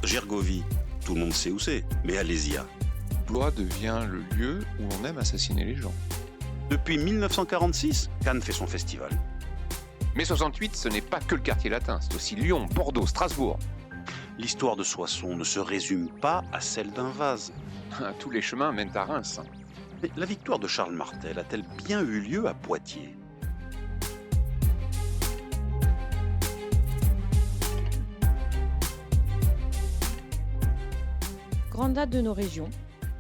Gergovie, tout le monde sait où c'est, mais Alésia. Blois devient le lieu où l'on aime assassiner les gens. Depuis 1946, Cannes fait son festival. Mais 68, ce n'est pas que le quartier latin, c'est aussi Lyon, Bordeaux, Strasbourg. L'histoire de Soissons ne se résume pas à celle d'un vase. Tous les chemins mènent à Reims. Mais la victoire de Charles Martel a-t-elle bien eu lieu à Poitiers ? Grande date de nos régions,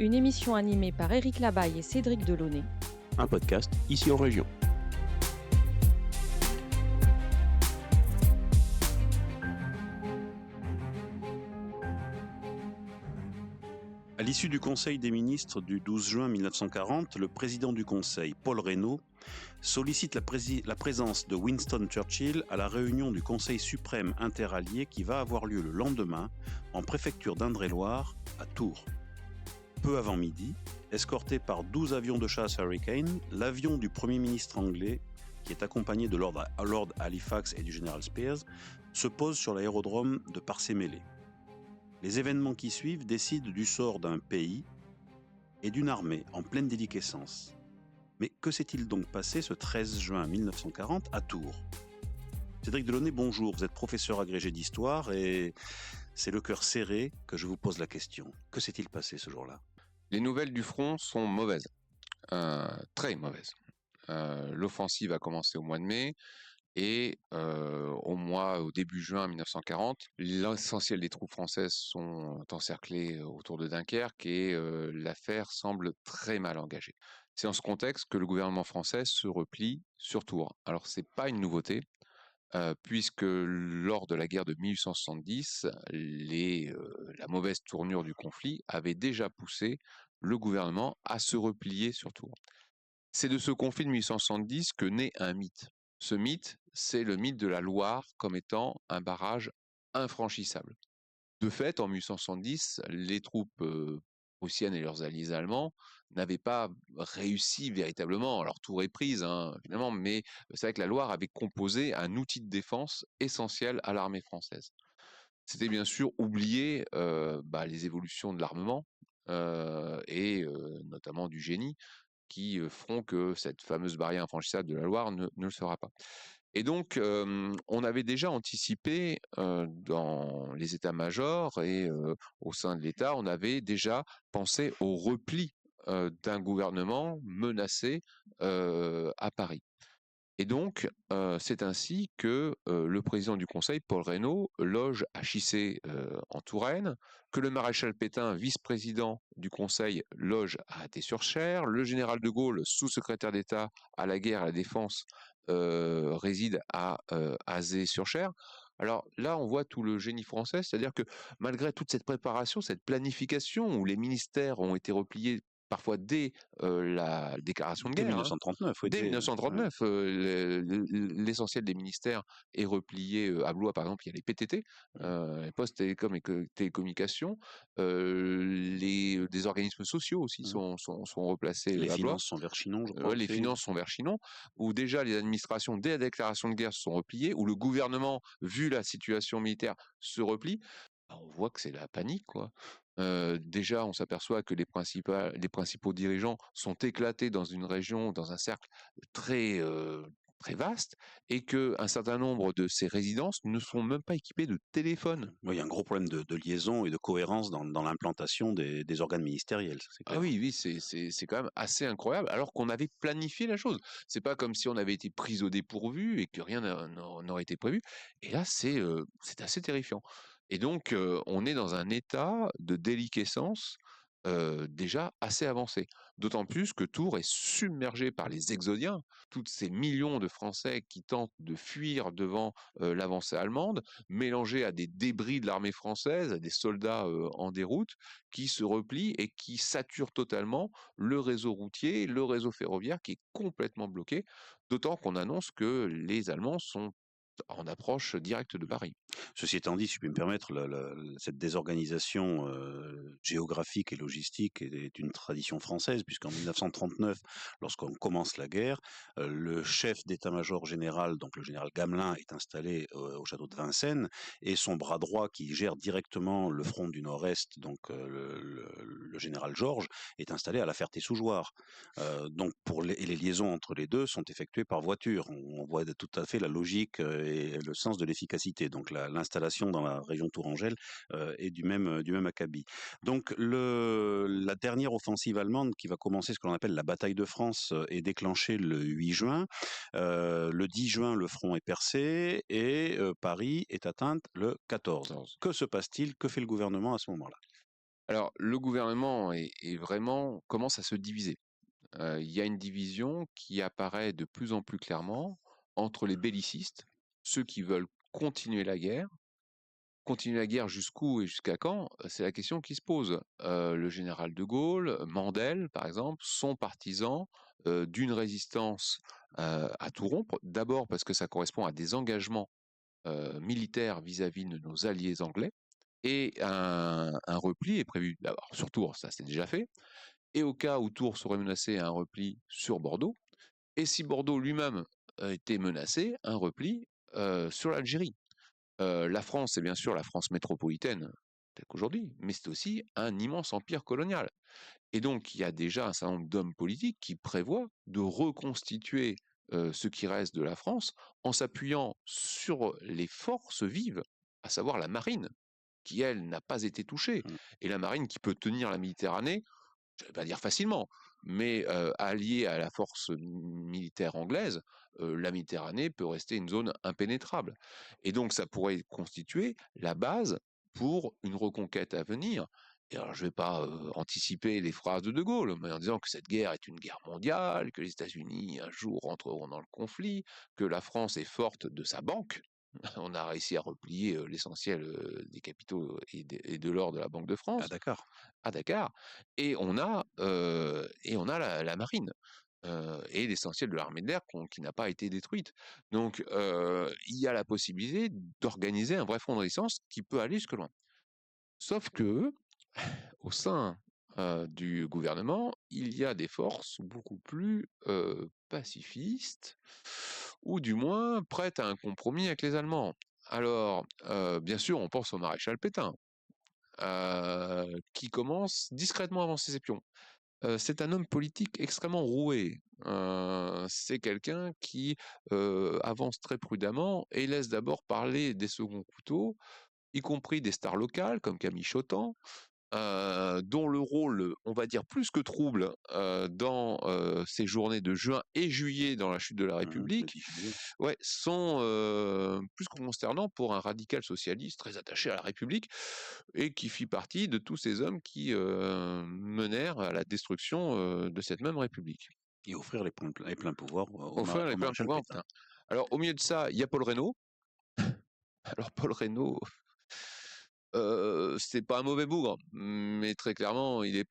une émission animée par Éric Labaille et Cédric Delaunay. Un podcast ici en région. À l'issue du Conseil des ministres du 12 juin 1940, le président du Conseil, Paul Reynaud, sollicite la présence de Winston Churchill à la réunion du Conseil suprême interallié qui va avoir lieu le lendemain en préfecture d'Indre-et-Loire, à Tours. Peu avant midi, escorté par 12 avions de chasse Hurricane, l'avion du Premier ministre anglais, qui est accompagné de Lord Halifax et du général Spears, se pose sur l'aérodrome de Parcé-Mélé. Les événements qui suivent décident du sort d'un pays et d'une armée en pleine déliquescence. Mais que s'est-il donc passé ce 13 juin 1940 à Tours ? Cédric Delaunay, bonjour, vous êtes professeur agrégé d'histoire et c'est le cœur serré que je vous pose la question. Que s'est-il passé ce jour-là ? Les nouvelles du front sont mauvaises, très mauvaises. L'offensive a commencé au mois de mai. Et au début juin 1940, l'essentiel des troupes françaises sont encerclées autour de Dunkerque et l'affaire semble très mal engagée. C'est dans ce contexte que le gouvernement français se replie sur Tours. Alors c'est pas une nouveauté, puisque lors de la guerre de 1870, la mauvaise tournure du conflit avait déjà poussé le gouvernement à se replier sur Tours. C'est de ce conflit de 1870 que naît un mythe. Ce mythe, c'est le mythe de la Loire comme étant un barrage infranchissable. De fait, en 1870, les troupes prussiennes et leurs alliés allemands n'avaient pas réussi véritablement. Alors Tours est prise, finalement, mais c'est vrai que la Loire avait composé un outil de défense essentiel à l'armée française. C'était bien sûr oublier les évolutions de l'armement et notamment du génie, qui feront que cette fameuse barrière infranchissable de la Loire ne le sera pas. Et donc, on avait déjà anticipé dans les états-majors et au sein de l'État, on avait déjà pensé au repli d'un gouvernement menacé à Paris. Et donc, c'est ainsi que le président du Conseil, Paul Reynaud, loge à Chissé en Touraine, que le maréchal Pétain, vice-président du Conseil, loge à Athée-sur-Cher, le général de Gaulle, sous-secrétaire d'État à la guerre et à la défense, réside à Azé-sur-Cher. Alors là, on voit tout le génie français, c'est-à-dire que malgré toute cette préparation, cette planification, où les ministères ont été repliés parfois dès la déclaration de Dès guerre. 1939, oui. Dès 1939, l'essentiel des ministères est replié à Blois, par exemple, il y a les PTT, les postes télécom et télécommunications, des organismes sociaux aussi sont replacés Les à Blois. finances sont vers Chinon, je crois. Les finances sont vers Chinon, où déjà les administrations, dès la déclaration de guerre, se sont repliées, où le gouvernement, vu la situation militaire, se replie. On voit que c'est la panique, quoi. Déjà, on s'aperçoit que les principaux dirigeants sont éclatés dans une région, dans un cercle très, très vaste, et qu'un certain nombre de ces résidences ne sont même pas équipées de téléphone. Oui, il y a un gros problème de liaison et de cohérence dans l'implantation des organes ministériels, ça c'est clair. Ah oui, c'est quand même assez incroyable, alors qu'on avait planifié la chose. C'est pas comme si on avait été pris au dépourvu et que rien n'aurait été prévu. Et là, c'est assez terrifiant. Et donc, on est dans un état de déliquescence déjà assez avancé. D'autant plus que Tours est submergé par les exodiens, tous ces millions de Français qui tentent de fuir devant l'avancée allemande, mélangés à des débris de l'armée française, à des soldats en déroute, qui se replient et qui saturent totalement le réseau routier, le réseau ferroviaire qui est complètement bloqué, d'autant qu'on annonce que les Allemands sont en approche directe de Paris. Ceci étant dit, si je puis me permettre, cette désorganisation géographique et logistique est une tradition française, puisqu'en 1939, lorsqu'on commence la guerre, le chef d'état-major général, donc le général Gamelin, est installé au château de Vincennes, et son bras droit, qui gère directement le front du Nord-Est, donc le général Georges, est installé à La Ferté-sous-Jouarre. Donc et les liaisons entre les deux sont effectuées par voiture. On voit tout à fait la logique et le sens de l'efficacité. Donc l'installation dans la région tourangelle est du même acabit. Donc la dernière offensive allemande, qui va commencer ce que l'on appelle la bataille de France, est déclenchée le 8 juin. Le 10 juin, le front est percé et Paris est atteinte le 14. Que se passe-t-il? Que fait le gouvernement à ce moment-là? Alors, le gouvernement commence à se diviser. Il y a une division qui apparaît de plus en plus clairement entre les bellicistes, ceux qui veulent continuer la guerre. Continuer la guerre jusqu'où et jusqu'à quand? C'est la question qui se pose. Le général de Gaulle, Mandel, par exemple, sont partisans d'une résistance à tout rompre. D'abord parce que ça correspond à des engagements militaires vis-à-vis de nos alliés anglais. Et un repli est prévu. D'abord, sur Tours, ça c'est déjà fait. Et au cas où Tours serait menacé, un repli sur Bordeaux. Et si Bordeaux lui-même était menacé, un repli sur l'Algérie. La France, c'est bien sûr la France métropolitaine, telle qu'aujourd'hui, mais c'est aussi un immense empire colonial. Et donc, il y a déjà un certain nombre d'hommes politiques qui prévoient de reconstituer ce qui reste de la France en s'appuyant sur les forces vives, à savoir la marine, qui, elle, n'a pas été touchée. Et la marine qui peut tenir la Méditerranée, je ne vais pas dire facilement, mais alliée à la force militaire anglaise, la Méditerranée peut rester une zone impénétrable. Et donc ça pourrait constituer la base pour une reconquête à venir. Et alors je ne vais pas anticiper les phrases de De Gaulle, mais en disant que cette guerre est une guerre mondiale, que les États-Unis un jour entreront dans le conflit, que la France est forte de sa banque. On a réussi à replier l'essentiel des capitaux et de l'or de la Banque de France. À Dakar, et on a la marine et l'essentiel de l'armée de l'air qui n'a pas été détruite. Donc il y a la possibilité d'organiser un vrai front de résistance qui peut aller jusque loin. Sauf que au sein du gouvernement, il y a des forces beaucoup plus pacifistes, ou du moins prêtes à un compromis avec les Allemands. Alors, bien sûr, on pense au maréchal Pétain, qui commence discrètement à avancer ses pions. C'est un homme politique extrêmement roué. C'est quelqu'un qui avance très prudemment et laisse d'abord parler des seconds couteaux, y compris des stars locales comme Camille Chotan, dont le rôle, on va dire, plus que trouble dans ces journées de juin et juillet dans la chute de la République, sont plus que consternants pour un radical socialiste très attaché à la République et qui fit partie de tous ces hommes qui menèrent à la destruction de cette même République. Et offrir les pleins pouvoirs au maréchal Pétain. Alors, au milieu de ça, il y a Paul Reynaud. Alors, Paul Reynaud... c'est pas un mauvais bougre, mais très clairement, il n'a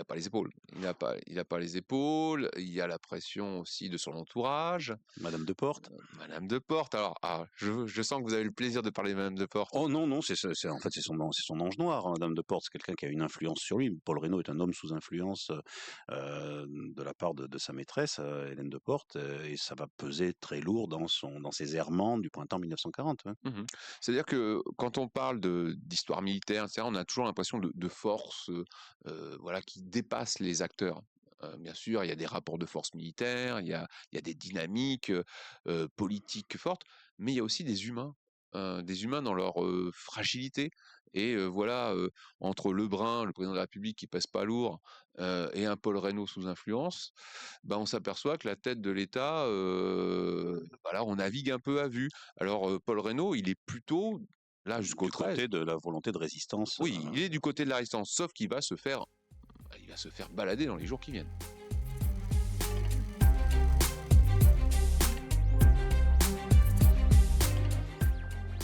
pas les épaules. Il n'a pas les épaules. Il y a la pression aussi de son entourage. Madame de Porte. Madame de Porte. Alors, je sens que vous avez le plaisir de parler de Madame de Porte. Oh non, en fait, c'est son ange noir. Hein. Madame de Porte, c'est quelqu'un qui a une influence sur lui. Paul Reynaud est un homme sous influence de la part de sa maîtresse, Hélène de Porte, et ça va peser très lourd dans ses errements du printemps 1940. Hein. C'est-à-dire que quand on parle d'histoire militaire, etc., on a toujours l'impression de force, qui dépasse les acteurs. Bien sûr, il y a des rapports de force militaires, il y a des dynamiques politiques fortes, mais il y a aussi des humains dans leur fragilité. Et entre Lebrun, le président de la République qui pèse pas lourd, et un Paul Reynaud sous influence, on s'aperçoit que la tête de l'État, on navigue un peu à vue. Alors Paul Reynaud, il est plutôt là jusqu'au 13. Du côté de la volonté de résistance. Oui, il est du côté de la résistance, sauf qu'il va se faire balader dans les jours qui viennent.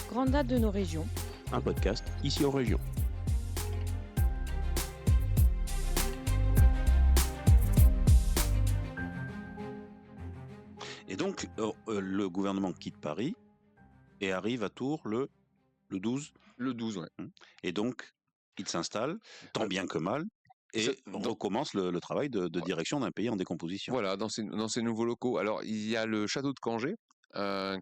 Grande date de nos régions. Un podcast ici en région. Et donc, le gouvernement quitte Paris et arrive à Tours le 12. Le 12, ouais. Et donc, il s'installe, tant bien que mal, Ça- et recommence le travail de direction d'un pays en décomposition. Voilà, dans ces nouveaux locaux. Alors, il y a le château de Cangé,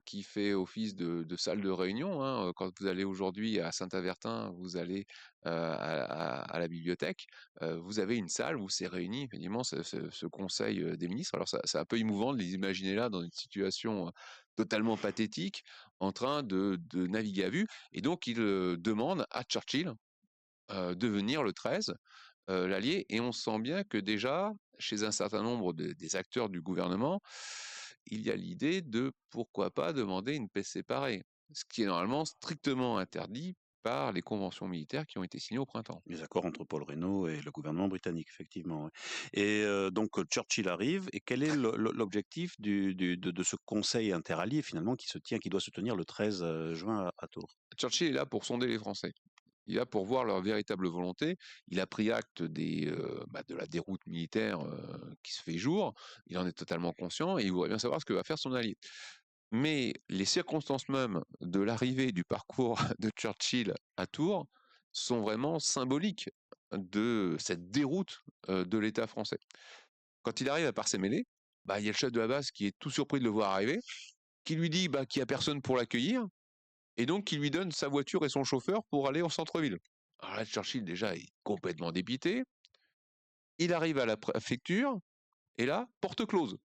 qui fait office de salle de réunion, hein. Quand vous allez aujourd'hui à Saint-Avertin, vous allez à la bibliothèque, vous avez une salle où s'est réuni effectivement ce conseil des ministres. Alors, c'est un peu émouvant de les imaginer là dans une situation totalement pathétique, en train de naviguer à vue. Et donc, il demande à Churchill de venir le 13, l'allier, et on sent bien que déjà, chez un certain nombre des acteurs du gouvernement, il y a l'idée de pourquoi pas demander une paix séparée, ce qui est normalement strictement interdit par les conventions militaires qui ont été signées au printemps. Les accords entre Paul Reynaud et le gouvernement britannique, effectivement. Ouais. Et donc Churchill arrive, et quel est l'objectif de ce conseil interallié finalement qui doit se tenir le 13 juin à Tours? Churchill est là pour sonder les Français. Il est là pour voir leur véritable volonté. Il a pris acte de la déroute militaire qui se fait jour. Il en est totalement conscient et il voudrait bien savoir ce que va faire son allié. Mais les circonstances même de l'arrivée du parcours de Churchill à Tours sont vraiment symboliques de cette déroute de l'État français. Quand il arrive à Parcé-Mêlé, il y a le chef de la base qui est tout surpris de le voir arriver, qui lui dit qu'il n'y a personne pour l'accueillir, et donc qui lui donne sa voiture et son chauffeur pour aller au centre-ville. Alors là, Churchill déjà est complètement dépité. Il arrive à la préfecture, et là, porte close.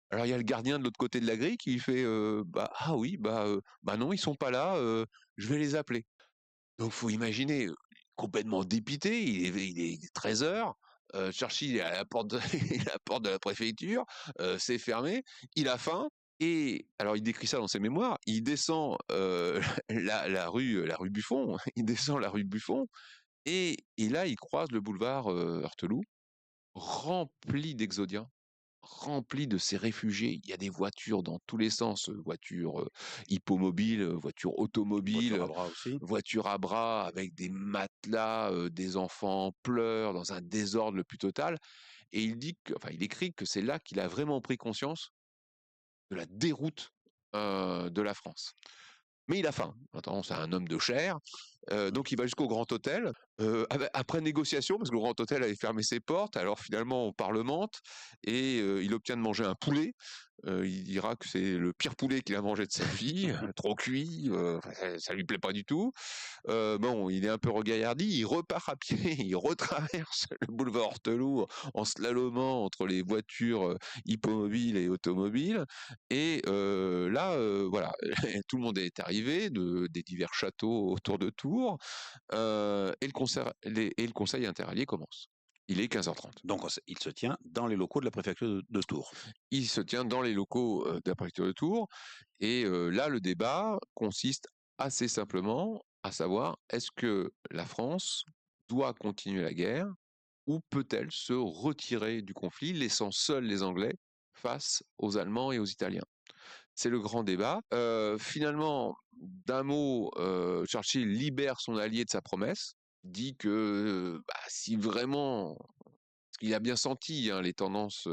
Alors il y a le gardien de l'autre côté de la grille qui lui fait ah oui, non, ils sont pas là, je vais les appeler. Donc faut imaginer, complètement dépité, il est 13h, Churchill est à la porte de, il est à la porte de la préfecture, c'est fermé, il a faim, et alors il décrit ça dans ses mémoires, il descend la rue Buffon, il descend la rue Buffon, et là il croise le boulevard Heurteloup, rempli d'exodiens, rempli de ces réfugiés. Il y a des voitures dans tous les sens, voitures hippomobiles, voitures automobiles, Voiture à bras aussi. voitures à bras avec des matelas, des enfants en pleurs, dans un désordre le plus total. Et il écrit que c'est là qu'il a vraiment pris conscience de la déroute de la France. Mais il a faim. Attends, c'est un homme de chair. Donc il va jusqu'au Grand Hôtel. Après négociation, parce que le Grand Hôtel avait fermé ses portes, alors finalement on parlemente, et il obtient de manger un poulet. Il dira que c'est le pire poulet qu'il a mangé de sa vie, trop cuit, ça lui plaît pas du tout. Bon, il est un peu regaillardi, il repart à pied, il retraverse le boulevard Horteloup en slalomant entre les voitures hippomobiles et automobiles. Et là, voilà, tout le monde est arrivé des divers châteaux autour de Tours, et le conseil interallié commence. Il est 15h30. Donc il se tient dans les locaux de la préfecture de Tours. Il se tient dans les locaux de la préfecture de Tours, et là, le débat consiste assez simplement à savoir, est-ce que la France doit continuer la guerre, ou peut-elle se retirer du conflit, laissant seuls les Anglais face aux Allemands et aux Italiens? C'est le grand débat. Finalement, d'un mot, Churchill libère son allié de sa promesse, dit que si vraiment, parce qu'il a bien senti les tendances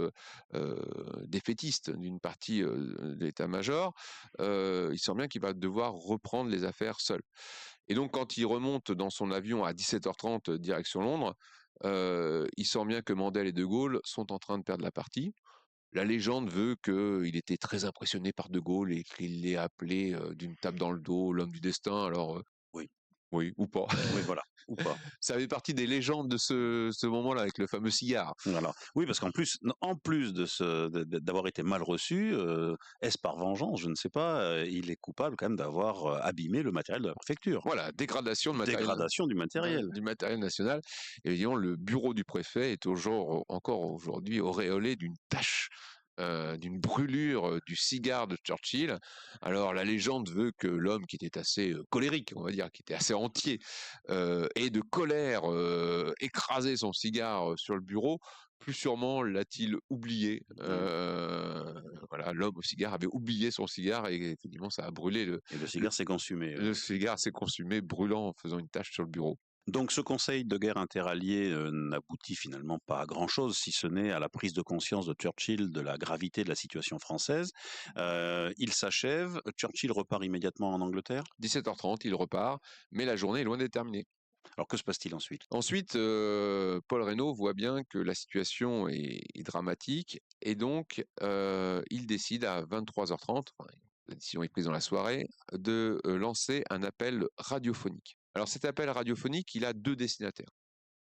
défaitistes d'une partie de l'état-major, il sent bien qu'il va devoir reprendre les affaires seul. Et donc quand il remonte dans son avion à 17h30 direction Londres, il sent bien que Mandel et De Gaulle sont en train de perdre la partie. La légende veut qu'il était très impressionné par De Gaulle et qu'il l'ait appelé d'une tape dans le dos l'homme du destin. Alors oui, ou pas. Oui, voilà, ou pas. Ça fait partie des légendes de ce moment-là avec le fameux cigare. Voilà. Oui, parce qu'en plus, d'avoir été mal reçu, est-ce par vengeance, je ne sais pas, il est coupable quand même d'avoir abîmé le matériel de la préfecture. Voilà, dégradation du matériel. Du matériel national. Et évidemment, le bureau du préfet est encore aujourd'hui auréolé d'une tache, d'une brûlure du cigare de Churchill. Alors la légende veut que l'homme, qui était assez colérique, on va dire, qui était assez entier, et de colère, écrasé son cigare sur le bureau. Plus sûrement l'a-t-il oublié. Voilà, l'homme au cigare avait oublié son cigare, et effectivement ça a brûlé. Et le cigare s'est consumé. Le cigare s'est consumé, brûlant, en faisant une tache sur le bureau. Donc ce conseil de guerre interallié n'aboutit finalement pas à grand-chose, si ce n'est à la prise de conscience de Churchill de la gravité de la situation française. Il s'achève, Churchill repart immédiatement en Angleterre. 17h30, il repart, mais la journée est loin d'être terminée. Alors que se passe-t-il ensuite? Ensuite, Paul Reynaud voit bien que la situation est dramatique et donc il décide à 23h30, la décision est prise dans la soirée, de lancer un appel radiophonique. Alors cet appel radiophonique, il a deux destinataires.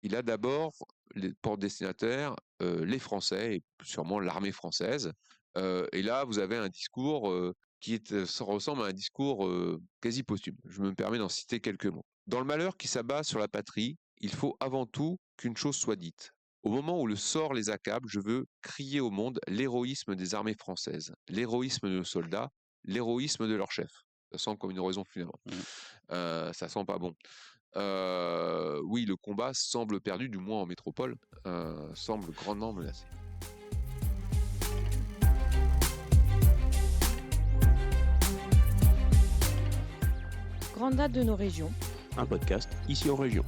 Il a d'abord pour destinataire les Français et sûrement l'armée française. Et là, vous avez un discours ça ressemble à un discours quasi posthume. Je me permets d'en citer quelques mots. Dans le malheur qui s'abat sur la patrie, il faut avant tout qu'une chose soit dite. Au moment où le sort les accable, je veux crier au monde l'héroïsme des armées françaises, l'héroïsme de nos soldats, l'héroïsme de leur chef. Ça sent comme une oraison funèbre. Ça sent pas bon. Oui, le combat semble perdu, du moins en métropole, semble grandement menacé. Grande date de nos régions. Un podcast ici en région.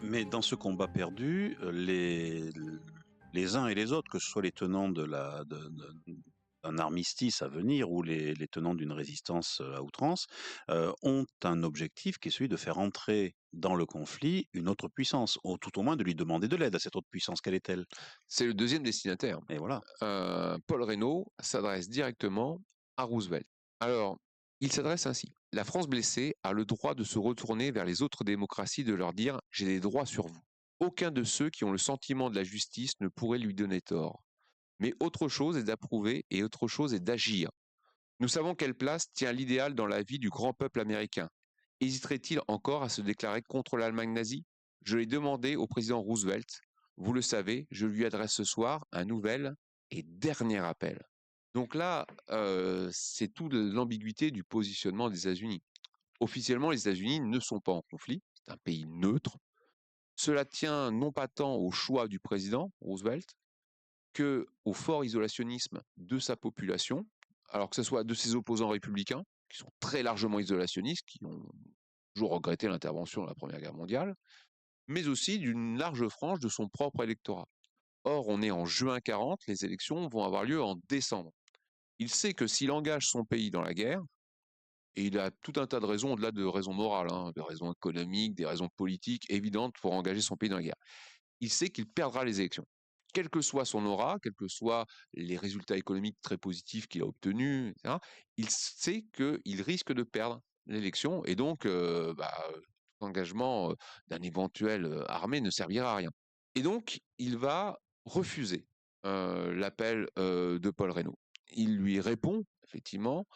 Mais dans ce combat perdu, les uns et les autres, que ce soit les tenants d'un armistice à venir ou les tenants d'une résistance à outrance, ont un objectif qui est celui de faire entrer dans le conflit une autre puissance, ou tout au moins de lui demander de l'aide à cette autre puissance. Quelle est-elle? C'est le deuxième destinataire. Et voilà. Paul Reynaud s'adresse directement à Roosevelt. Alors, il s'adresse ainsi. La France blessée a le droit de se retourner vers les autres démocraties, de leur dire « j'ai des droits sur vous ». Aucun de ceux qui ont le sentiment de la justice ne pourrait lui donner tort. Mais autre chose est d'approuver et autre chose est d'agir. Nous savons quelle place tient l'idéal dans la vie du grand peuple américain. Hésiterait-il encore à se déclarer contre l'Allemagne nazie? Je l'ai demandé au président Roosevelt. Vous le savez, je lui adresse ce soir un nouvel et dernier appel. Donc là, c'est toute l'ambiguïté du positionnement des États-Unis. Officiellement, les États-Unis ne sont pas en conflit, c'est un pays neutre. Cela tient non pas tant au choix du président Roosevelt qu'au fort isolationnisme de sa population, alors que ce soit de ses opposants républicains, qui sont très largement isolationnistes, qui ont toujours regretté l'intervention de la Première Guerre mondiale, mais aussi d'une large frange de son propre électorat. Or, on est en juin 40, les élections vont avoir lieu en décembre. Il sait que s'il engage son pays dans la guerre, et il a tout un tas de raisons, au-delà de raisons morales, des raisons économiques, des raisons politiques évidentes pour engager son pays dans la guerre, il sait qu'il perdra les élections. Quelle que soit son aura, quels que soient les résultats économiques très positifs qu'il a obtenus, etc., il sait qu'il risque de perdre l'élection et donc l'engagement d'un éventuel armée ne servira à rien. Et donc, il va refuser l'appel de Paul Reynaud. Il lui répond, effectivement,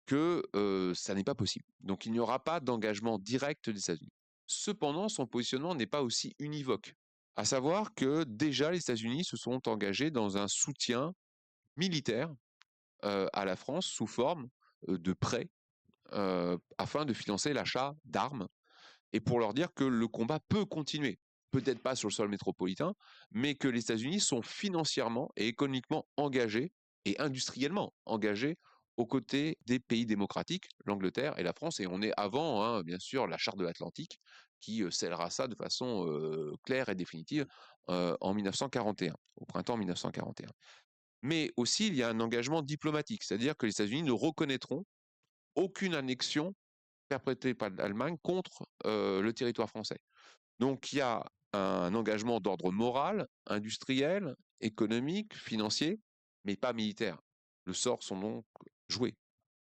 que ça n'est pas possible. Donc, il n'y aura pas d'engagement direct des États-Unis. Cependant, son positionnement n'est pas aussi univoque. À savoir que déjà, les États-Unis se sont engagés dans un soutien militaire à la France sous forme de prêts afin de financer l'achat d'armes et pour leur dire que le combat peut continuer. Peut-être pas sur le sol métropolitain, mais que les États-Unis sont financièrement et économiquement engagés et industriellement engagés aux côtés des pays démocratiques, l'Angleterre et la France. Et on est avant, bien sûr, la Charte de l'Atlantique qui scellera ça de façon claire et définitive en 1941, au printemps 1941. Mais aussi, il y a un engagement diplomatique, c'est-à-dire que les États-Unis ne reconnaîtront aucune annexion perpétrée par l'Allemagne contre le territoire français. Donc il y a un engagement d'ordre moral, industriel, économique, financier, mais pas militaire. Le sort sont donc joués.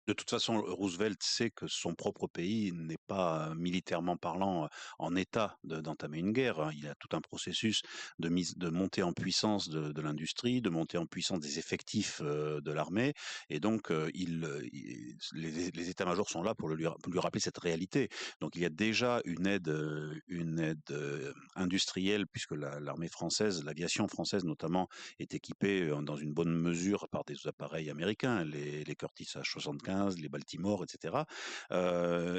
De toute façon, Roosevelt sait que son propre pays n'est pas militairement parlant en état d'entamer une guerre. Il y a tout un processus de montée en puissance de l'industrie, de montée en puissance des effectifs de l'armée, et donc les états-majors sont là pour lui rappeler cette réalité. Donc il y a déjà une aide industrielle puisque l'armée française, l'aviation française notamment, est équipée dans une bonne mesure par des appareils américains, les Curtiss H-75 75, les Baltimore, etc.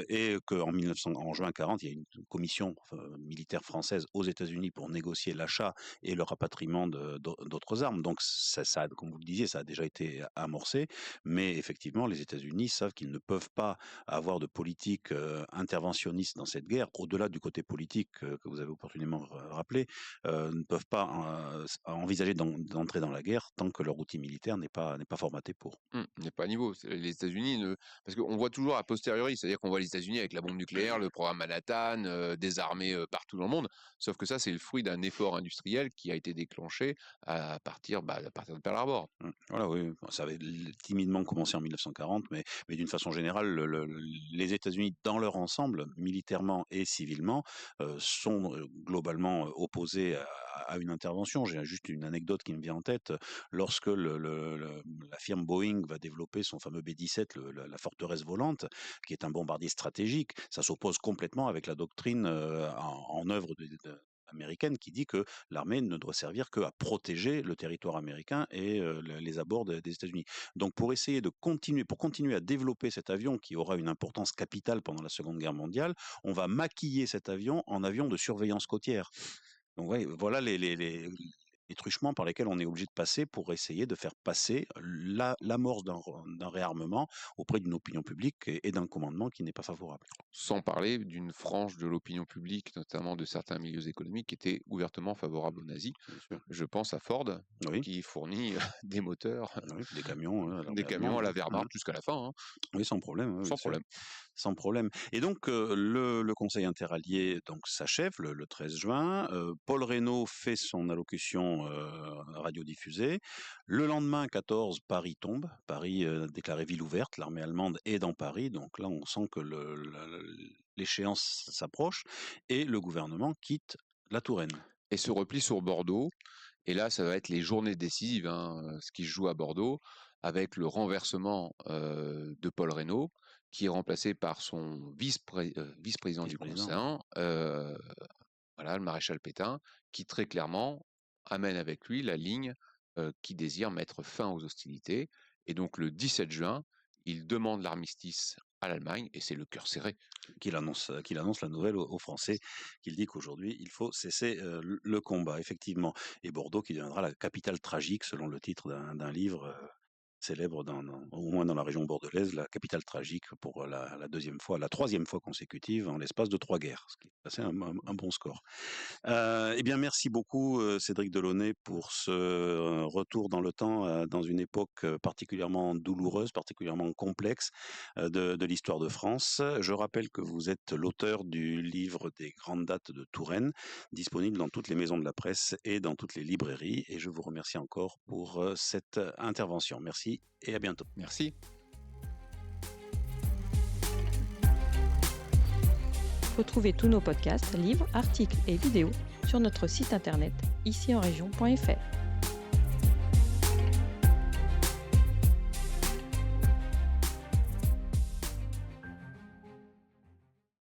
Et qu'en en juin 40, il y a une commission militaire française aux États-Unis pour négocier l'achat et le rapatriement d'autres armes. Donc ça, comme vous le disiez, ça a déjà été amorcé, mais effectivement, les États-Unis savent qu'ils ne peuvent pas avoir de politique interventionniste dans cette guerre, au-delà du côté politique que vous avez opportunément rappelé, ne peuvent pas envisager d'entrer dans la guerre tant que leur outil militaire n'est pas formaté pour. N'est pas à niveau. Les États-Unis, parce qu'on voit toujours a posteriori, c'est-à-dire qu'on voit les États-Unis avec la bombe nucléaire, le programme Manhattan, des armées partout dans le monde. Sauf que ça, c'est le fruit d'un effort industriel qui a été déclenché à partir de Pearl Harbor. Voilà, oui, ça avait timidement commencé en 1940, mais d'une façon générale, les États-Unis, dans leur ensemble, militairement et civilement, sont globalement opposés à une intervention. J'ai juste une anecdote qui me vient en tête. Lorsque la firme Boeing va développer son fameux B-17, la forteresse volante, qui est un bombardier stratégique, ça s'oppose complètement avec la doctrine en œuvre américaine qui dit que l'armée ne doit servir qu'à protéger le territoire américain et les abords des États-Unis. Donc pour continuer à développer cet avion qui aura une importance capitale pendant la Seconde Guerre mondiale, on va maquiller cet avion en avion de surveillance côtière. Donc voilà les truchements par lesquels on est obligé de passer pour essayer de faire passer l'amorce d'un réarmement auprès d'une opinion publique et d'un commandement qui n'est pas favorable. Sans parler d'une frange de l'opinion publique, notamment de certains milieux économiques, qui étaient ouvertement favorables aux nazis. Je pense à Ford, qui fournit des moteurs, des camions, à la Wehrmacht jusqu'à la fin. Oui, sans problème. Sans problème. Et donc le Conseil interallié s'achève le 13 juin. Paul Reynaud fait son allocution radiodiffusée. Le lendemain, 14, Paris tombe. Paris déclarée ville ouverte. L'armée allemande est dans Paris. Donc là, on sent que l'échéance s'approche. Et le gouvernement quitte la Touraine. Et se replie sur Bordeaux. Et là, ça va être les journées décisives, ce qui se joue à Bordeaux, avec le renversement de Paul Reynaud, qui est remplacé par son vice-président du Conseil, le maréchal Pétain, qui très clairement amène avec lui la ligne qui désire mettre fin aux hostilités. Et donc le 17 juin, il demande l'armistice à l'Allemagne, et c'est le cœur serré. Qu'il annonce la nouvelle aux Français, qu'il dit qu'aujourd'hui, il faut cesser le combat, effectivement. Et Bordeaux qui deviendra la capitale tragique, selon le titre d'un livre célèbre, au moins dans la région bordelaise, la capitale tragique pour la troisième fois consécutive en l'espace de 3 guerres, ce qui est assez un bon score. Eh bien, merci beaucoup Cédric Delaunay pour ce retour dans le temps, dans une époque particulièrement douloureuse, particulièrement complexe de l'histoire de France. Je rappelle que vous êtes l'auteur du livre des grandes dates de Touraine, disponible dans toutes les maisons de la presse et dans toutes les librairies. Et je vous remercie encore pour cette intervention. Merci et à bientôt. Merci. Retrouvez tous nos podcasts, livres, articles et vidéos sur notre site internet icienregion.fr.